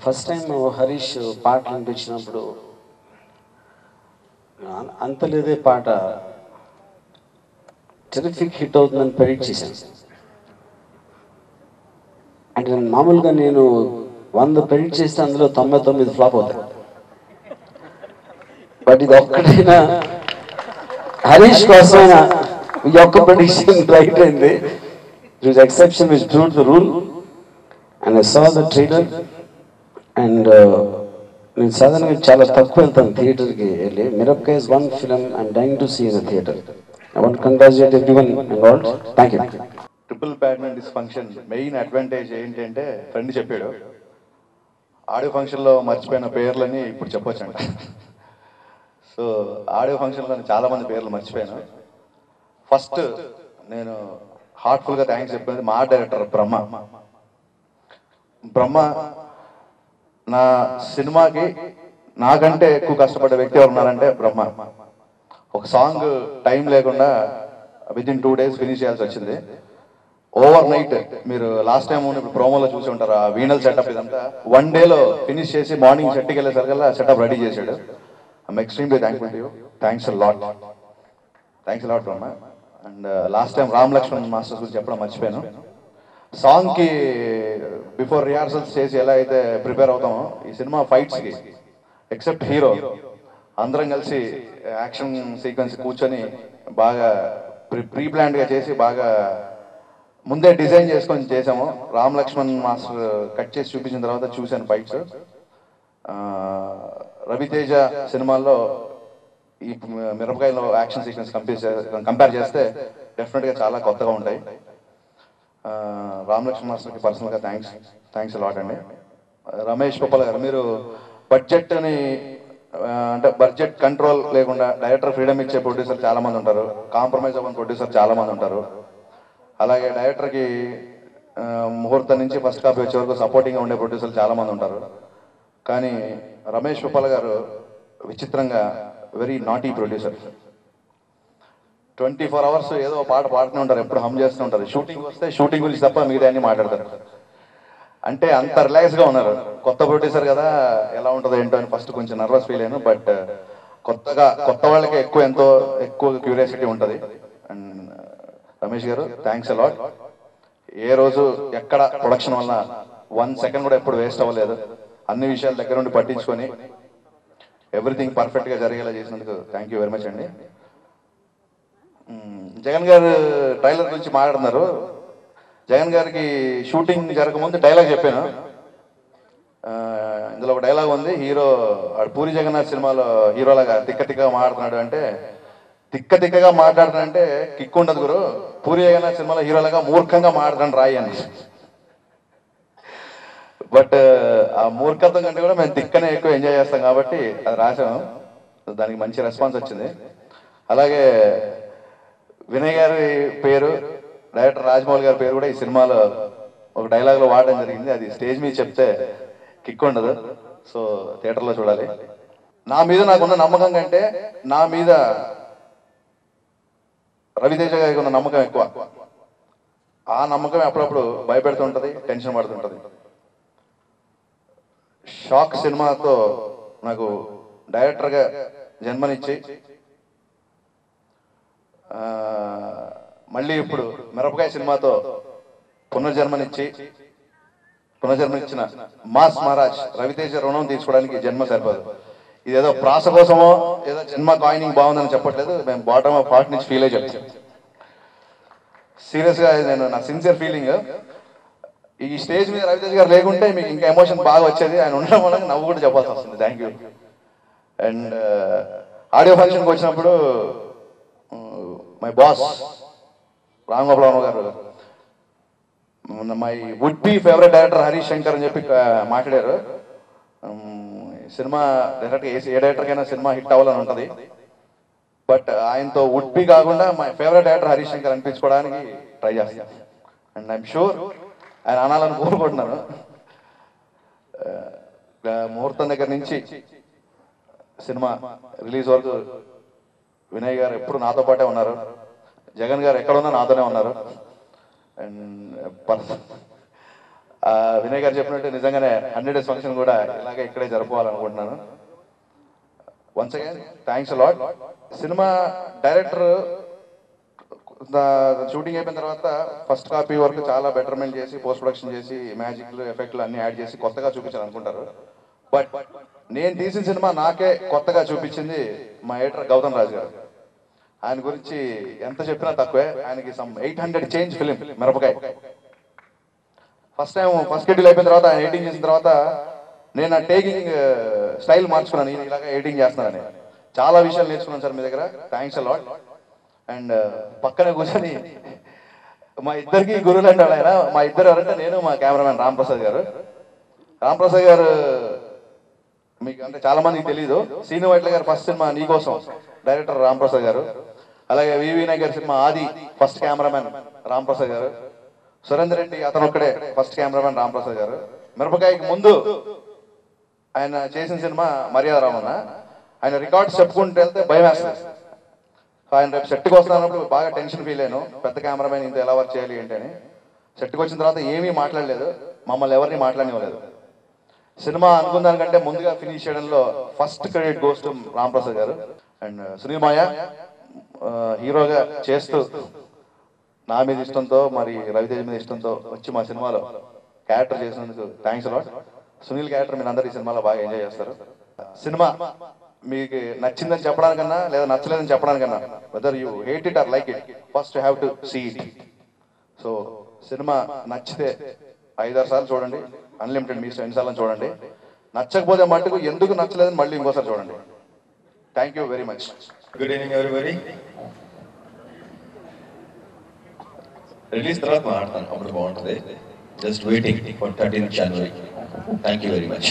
First time Harish పాటలు అనిపించినప్పుడు అంతలేదే పాట టెరిఫిక్ హిట్ అవుతుందని ప్రెడిక్ట్ చేశాను. అంటే మామూలుగా నేను 100 ప్రెడిక్ట్ చేస్తే అందులో 99 ఫ్లాప్ అవుతాయి. బట్ ఇది ఒక్కటైనా హరీష్ కోసమైనా ఈ ఒక్క ప్రెడిక్షన్ రైట్ అయింది. It was exception which proved the rule and I saw the trailer and నేను సాధారణంగా చాలా తక్కువ వెళ్తాను థియేటర్కి వెళ్ళి. Mirapakaya is one film I'm dying to see in the theatre. I want congratulate everyone and all. Thank you. Triple pattern this function main advantage ఏంటంటే friend చెప్పాడు, audio ఫంక్షన్లో మర్చిపోయిన పేర్లని ఇప్పుడు చెప్పొచ్చంట. సో ఆడియో ఫంక్షన్లో చాలా మంది పేర్లు మర్చిపోయాను. ఫస్ట్ నేను హార్ట్ఫుల్గా థ్యాంక్స్ చెప్పేది మా డైరెక్టర్ బ్రహ్మ. నా సినిమాకి నాకంటే ఎక్కువ కష్టపడ్డ వ్యక్తి ఎవరు ఉన్నారంటే బ్రహ్మ. ఒక సాంగ్ టైం లేకుండా వితిన్ 2 days ఫినిష్ చేయాల్సి వచ్చింది. ఓవర్ నైట్ మీరు లాస్ట్ టైం ఇప్పుడు ప్రోమోలో చూసి ఉంటారు, ఆ వీణల్ సెటప్ ఇదంతా 1 dayలో ఫినిష్ చేసి మార్నింగ్ సెట్కి వెళ్ళేసరికల్లా సెటప్ రెడీ చేశాడు. I'm extremely thankful to you. Thanks lot Brahma. And last time Ram Laxman masters గురించి చెప్పడం మర్చిపోయాను. సాంగ్కి బిఫోర్ రిహార్సల్స్ చేసి ఎలా అయితే ప్రిపేర్ అవుతామో ఈ సినిమా ఫైట్స్కి ఎక్సెప్ట్ హీరో అందరం కలిసి యాక్షన్ సీక్వెన్స్ కూర్చొని బాగా ప్రీ ప్లాన్డ్గా చేసి బాగా ముందే డిజైన్ చేసుకొని చేసాము. రామ్ లక్ష్మణ్ మాస్టర్ కట్ చేసి చూపించిన తర్వాత చూశాను ఫైట్స్. రవితేజ సినిమాల్లో ఈ మిరపకాయలో యాక్షన్ సీక్వెన్స్ కంపేర్ చేస్తే డెఫినెట్గా చాలా కొత్తగా ఉంటాయి. రామ్ లక్ష్మణ్ మాస్టర్కి పర్సనల్గా థ్యాంక్స్ లాట్ అండి. రమేష్ గోపాల్ గారు, మీరు బడ్జెట్ అని అంటే బడ్జెట్ కంట్రోల్ లేకుండా డైరెక్టర్ ఫ్రీడమ్ ఇచ్చే ప్రొడ్యూసర్ చాలా మంది ఉంటారు, కాంప్రమైజ్ అవ్వని ప్రొడ్యూసర్ చాలా మంది ఉంటారు. అలాగే డైరెక్టర్కి ముహూర్తం నుంచి ఫస్ట్ కాపీ వచ్చే వరకు సపోర్టింగ్గా ఉండే ప్రొడ్యూసర్లు చాలా మంది ఉంటారు. కానీ రమేష్ గోపాల్ గారు విచిత్రంగా వెరీ నాటీ ప్రొడ్యూసర్. 24 hours ఏదో పాట పాడుతూనే ఉంటారు, ఎప్పుడు హమ్ చేస్తూ ఉంటారు. షూటింగ్ వస్తే షూటింగ్ గురించి తప్ప మిగతా అన్ని మాట్లాడతారు. అంటే అంత రిలాక్స్గా ఉన్నారు. కొత్త ప్రొడ్యూసర్ కదా ఎలా ఉంటుందో ఏంటో అని ఫస్ట్ కొంచెం నర్వస్ ఫీల్ అయ్యాను. బట్ కొత్త వాళ్ళకి ఎంతో ఎక్కువ క్యూరియాసిటీ ఉంటుంది. అండ్ రమేష్ గారు థ్యాంక్స్ అలాట్. ఏ రోజు ఎక్కడ ప్రొడక్షన్ వల్ల 1 second కూడా ఎప్పుడు వేస్ట్ అవ్వలేదు. అన్ని విషయాలు దగ్గర నుండి పట్టించుకొని ఎవ్రీథింగ్ పర్ఫెక్ట్గా జరిగేలా చేసినందుకు థ్యాంక్ యూ వెరీ మచ్ అండి. జగన్ గారు ట్రైలర్ గురించి మాట్లాడుతున్నారు. జగన్ గారికి షూటింగ్ జరగకముందు డైలాగ్ చెప్పాను. ఇందులో ఒక డైలాగ్ ఉంది, హీరో పూరి జగన్నాథ్ సినిమాలో హీరోలాగా తిక్కగా మాట్లాడుతున్నాడు అంటే, తిక్కగా మాట్లాడుతానంటే కిక్ ఉండదు గురు, పూరి జగన్నాథ్ సినిమాలో హీరోలాగా మూర్ఖంగా మాట్లాడుతాను రాయి అని. బట్ ఆ మూర్ఖత్వం కంటే కూడా మేము తిక్కనే ఎక్కువ ఎంజాయ్ చేస్తాం కాబట్టి అది రాసాము. దానికి మంచి రెస్పాన్స్ వచ్చింది. అలాగే వినయ్ గారి పేరు, డైరెక్టర్ రాజమౌళి గారి పేరు కూడా ఈ సినిమాలో ఒక డైలాగ్లో వాడడం జరిగింది. అది స్టేజ్ మీద చెప్తే కిక్ ఉండదు, సో థియేటర్లో చూడాలి. నా మీద నాకున్న నమ్మకం కంటే నా మీద రవితేజ గారికి ఉన్న నమ్మకం ఎక్కువ. ఆ నమ్మకం అప్పుడప్పుడు భయపెడుతుంటుంది, టెన్షన్ పడుతుంటుంది. షాక్ సినిమాతో నాకు డైరెక్టర్గా జన్మనిచ్చి మళ్ళీ ఇప్పుడు మిరపకాయ సినిమాతో పునర్జన్మనిచ్చిన మాస్ మహారాజ్ రవితేజ రుణం తీసుకోవడానికి జన్మ సరిపోదు. ఇదేదో ప్రాస కోసమో ఏదో జన్మ కాయినింగ్ బాగుందని చెప్పట్లేదు, మేము బాటమ్ ఆఫ్ హార్ట్ నుంచి ఫీల్ అయ్యి చెప్తాం. సీరియస్గా నేను నా సిన్సియర్ ఫీలింగ్. ఈ స్టేజ్ మీద రవితేజ గారు లేకుంటే మీకు ఇంకా ఎమోషన్ బాగా వచ్చేది, ఆయన ఉండడం వల్ల నవ్వు కూడా చెప్పాల్సి వస్తుంది. Thank you. అండ్ ఆడియో ఫంక్షన్కి వచ్చినప్పుడు మై బాస్ రామ్ గోపాల్ గారు my would be favourite director Harish Shankar అని చెప్పి మాట్లాడారు. సినిమా డైరెక్ట్గా ఏ డైరెక్టర్కైనా సినిమా హిట్ అవ్వాలని ఉంటుంది. బట్ ఆయనతో వుడ్ బి కాకుండా my favourite director Harish Shankar అనిపించుకోవడానికి ట్రై చేస్తాను. అండ్ ఐఎమ్ షూర్ ఆయన అనాలని కోరుకుంటున్నాను. ముహూర్తం దగ్గర నుంచి సినిమా రిలీజ్ వరకు వినయ్ గారు ఎప్పుడు నాతో పాటే ఉన్నారు, జగన్ గారు ఎక్కడున్నా నాతోనే ఉన్నారు. అండ్ వినయ్ గారు చెప్పినట్టు నిజంగానే 100 days ఫంక్షన్ కూడా ఇలాగే ఇక్కడే జరుపుకోవాలనుకుంటున్నాను. Once again thanks a lot. Cinema director shooting అయిపోయిన తర్వాత ఫస్ట్ కాపీ వరకు చాలా బెటర్మెంట్ చేసి పోస్ట్ ప్రొడక్షన్ చేసి మ్యాజిక్లు ఎఫెక్ట్లు అన్ని యాడ్ చేసి కొత్తగా చూపించాలనుకుంటారు. బట్ నేను తీసిన సినిమా నాకే కొత్తగా చూపించింది మా ఎడిటర్ గౌతమ్ రాజు గారు. ఆయన గురించి ఎంత చెప్పినా తక్కువే. ఆయనకి సమ్ 800 చేంజ్ ఫిలిం మిరపకాయ. ఫస్ట్ షెడ్యూల్ అయిపోయిన తర్వాత ఆయన ఎడిటింగ్ చేసిన తర్వాత నేను ఆ టేకింగ్ స్టైల్ మార్చుకున్నాను. నేను ఇలాగా ఎడిటింగ్ చేస్తున్నానని చాలా విషయాలు నేర్చుకున్నాను సార్ మీ దగ్గర. Thanks a lot. అండ్ పక్కన కూర్చొని మా ఇద్దరికి గురువులు అంటాడు ఆయన. మా ఇద్దరు ఎవరంటే నేను మా కెమెరామెన్ రాంప్రసాద్ గారు. రాంప్రసాద్ గారు మీకు అంటే చాలా మందికి తెలీదు. శ్రీను వైట్ల గారు ఫస్ట్ సినిమా నీకోసం డైరెక్టర్ రాంప్రసాద్ గారు. అలాగే వివి నాయక్ గారి సినిమా ఆది ఫస్ట్ కెమెరామెన్ రాంప్రసాద్ గారు. సురేందర్ రెడ్డి అతను ఒక్కడే ఫస్ట్ కెమెరామెన్ రాంప్రసాద్ గారు. మిరపకాయకి ముందు ఆయన చేసిన సినిమా మర్యాద రామన్న. ఆయన రికార్డ్స్ చెప్పుకుంటూ వెళ్తే భయం వేస్తుంది. ఆయన రేపు సెట్కి వస్తున్నప్పుడు బాగా టెన్షన్ ఫీల్ అయ్యాను. పెద్ద కెమెరామెన్ ఇంత ఎలా వర్క్ చేయాలి ఏంటి అని. సెట్కి వచ్చిన తర్వాత ఏమీ మాట్లాడలేదు, మమ్మల్ని ఎవరిని మాట్లాడనివ్వలేదు. సినిమా అనుకున్న దానికంటే ముందుగా ఫినిష్ చేయడంలో first credit goes to Ramprasad గారు. అండ్ సునీల్ మాయ హీరోగా చేస్తూ నా మీద ఇష్టంతో మరి రవితేజ్ మీద ఇష్టంతో వచ్చి మా సినిమాలో క్యారెక్టర్ చేసినందుకు థ్యాంక్స్ అలాట్. సునీల్ క్యారెక్టర్ మీరు అందరు ఈ సినిమాలో బాగా ఎంజాయ్ చేస్తారు. సినిమా మీకు నచ్చిందని చెప్పడానికన్నా లేదా నచ్చలేదని చెప్పడానికన్నా whether you hate it or like it first you have to see it. So cinema నచ్చితే 5-6 సార్లు చూడండి, అన్లిమిటెడ్ మీ ఎన్నిసార్లు చూడండి. నచ్చకపోతే మట్టుకు ఎందుకు నచ్చలేదని మళ్ళీ ఇంకోసారి చూడండి. Thank you very much. Good evening everybody. Release తర్వాత మాట్లాడతాను, అప్పుడు బాగుంటుంది. Just waiting for 13th January. Thank you very much.